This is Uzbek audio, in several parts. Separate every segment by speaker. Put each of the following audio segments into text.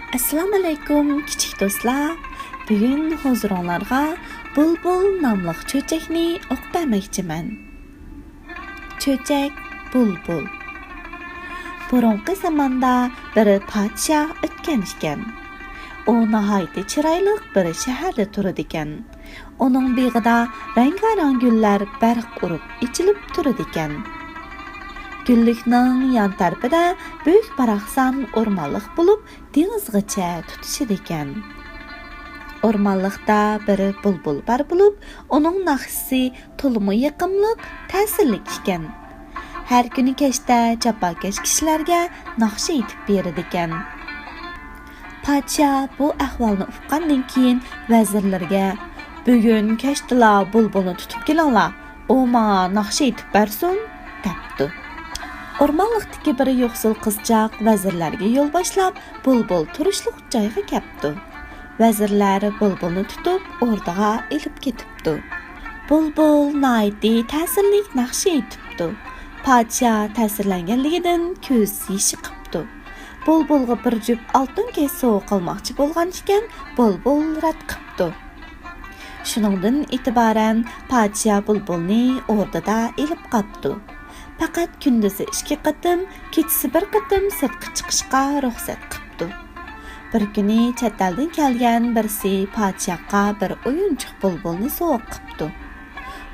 Speaker 1: Assalomu alaykum kichik do'stlar. Bugun huzurlarga bulbul nomli cho'chakni o'qib bermoqchiman. Cho'chak bulbul. Burungi zamonda bir podshoh o'tgan ekan. U nihoyatda chiroyli bir shaharda turadi ekan. Uning beg'ida rang-barang gullar barq urib ichilib turadi ekan. Güllikning yan tarafida büyük baraxsan o'rmonliq bo'lib, dengizgacha tutishidi ekan. O'rmonliqda bir bulbul bar bo'lib, uning naqshi to'limi yoqimliq, ta'sirli ekan. Har kuni kechda chapakesh kishilarga naqshi aytib beradi ekan. Podshoh bu ahvolni uqqandan keyin vazirlarga "Bugun kechda bulbulni tutib kelinglar, u menga naqshi aytib bersin" debdi. O'rmonliqdagi bir yo'qsul qizchaq vazirlarga yo'l boshlab, bulbul turishliq joyga kelibdi. Vazirlar bulbulni tutib, o'rdaga ilib ketibdi. Bulbul nihoyatda ta'sirli naqshi aytibdi. Podshoh ta'sirlanganligidan ko'z yoshi qipti. Bulbulga bir jup oltin kes sovg'a qilmoqchi bo'lgan ekan, bulbul rad qipti. Shuningdan e'tiboran podshoh bulbulni o'rdada ilib qopdi. Faqat kunduzi 2 qatim, kechasi 1 qatim sirtqa chiqishga ruxsat qilibdi. Bir kuni chet eldan kelgan birisi podshohga bir o'yinchoq bulbulni sovg'a qilibdi.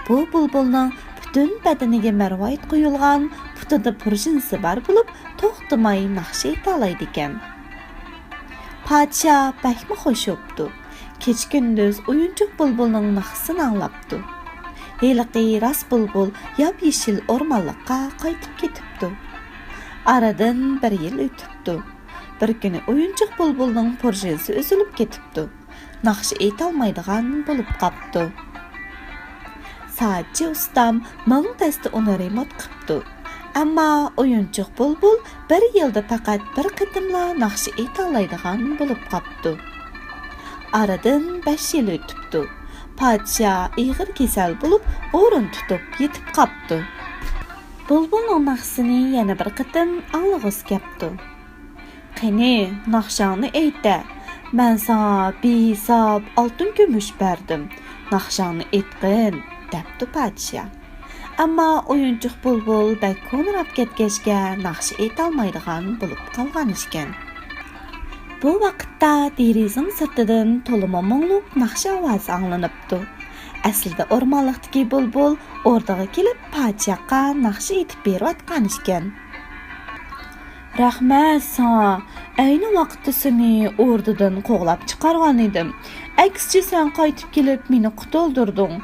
Speaker 1: Bu bulbulning butun badaniga marvoyit qo'yilgan, putida prujinasi bor bo'lib, to'xtamay naqshi ayta ekan. Podshoh bakmi xush bo'ldi. Kech-kunduz o'yinchoq bulbulning naqsini anglabdi. Heliqi ras bulbul yop-yeshil o'rmonliqqa qaytib ketibdi. Aradan 1 yil o'tibdi. Bir kuni o'yinchoq bulbulning prujinasi uzilib ketibdi. Naqshi aytolmaydigan bo'lib qopti. Soatchi ustam ming tasta uni remont qilibdi. Ammo o'yinchoq bulbul 1 yilda faqat 1 qatimla naqshi aytolmaydigan bo'lib qopti. Aradan 5 yil o'tibdi. Podshoh ig'ir kasal bo'lib, o'rin tutib yetib qopti. Bulbulning naqsini yana bir qatim anglag'is kepti. "Qani, naqshangni ayta. Men senga behisob oltin kumush berdim. Naqshangni aytqin" debdi podshoh. Ammo o'yinchoq bulbul bak ko'nrab ketgachga naqshi aytolmaydigan bo'lib qolgan ekan. Bu vaqtda derizning sirtidan to'lima mungluq naqshi ovozi anglanibdi. Aslida o'rmonliqdagi bulbul o'rdaga kelib podshohga naqshi aytib berayotgan ekan. "Rahmat sana. Ayni vaqtda seni o'rdadan qo'g'lab chiqargan edim. Aksicha sen qaytib kelib meni qutuldirding.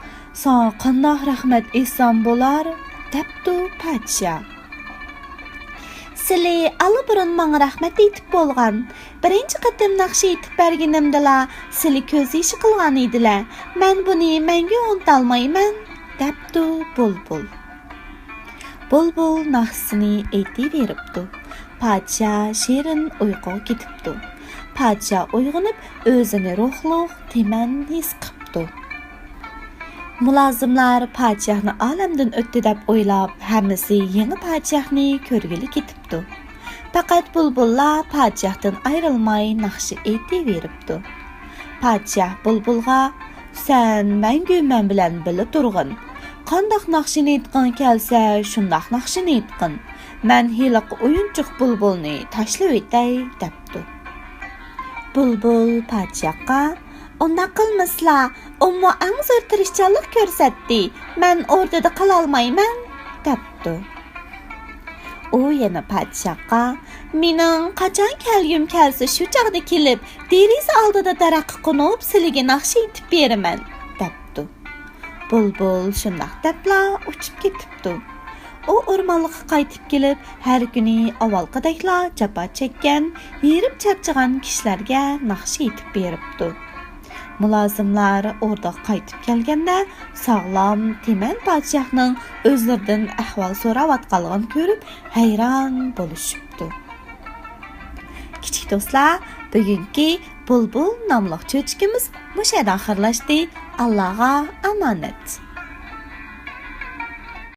Speaker 1: Sana qanday rahmat aytsam bo'lar?" debdi podshoh. "Sizlar alburun menga rahmat aytib bo'lgan. Birinchi qatim naqshi aytib berganimda sizlar ko'z yoshi qilgan edilar. Men buni menga unutolmayman" debdi bulbul. Bulbul naqsini aytib beribdi. Podshoh shirin uyquga ketibdi. Podshoh uyg'onib, o'zini ruhliq, teman his qilibdi. Mulozimlar podshohni olamdan o'tdi deb o'ylab, hammasi yangi podshohni ko'rgili ketibdi. Faqat bulbullar podshohdan ayrilmay naqshi aytaveribdi. Podshoh bulbulga "Sen mangu men bilan birga turg'in. Qandoq naqshini aytqin kelsa, shundoq naqshini aytqin. Men heliq o'yinchoq bulbulni tashlab o'tay" debdi. Bulbul podshohga "Unda qilmaslar, umma eng zo'r tirishchanlik ko'rsatdi. Men o'rdada qila olmayman" debdi. U yana podshohga "Mening qachon kelgim kelsa shu chaqda kelib, deriza oldida daraxtga qo'nib, sizlarga naqshi aytib beraman" debdi. Bulbul shundoq debla uchib ketibdi. U o'rmonliqqa qaytib kelib, har kuni avvalgidekla jafo chekkan, yerib charchagan kishilarga naqshi aytib beribdi. Mulozimlar o'rdaga qaytib kelganda sog'lom teman podshohning o'zlaridan ahvol so'rayotganligini ko'rib hayron bo'lishibdi. Kichik do'stlar, bugungi bulbul nomli cho'chkimiz mushada oxirlashdi. Allohga omonat.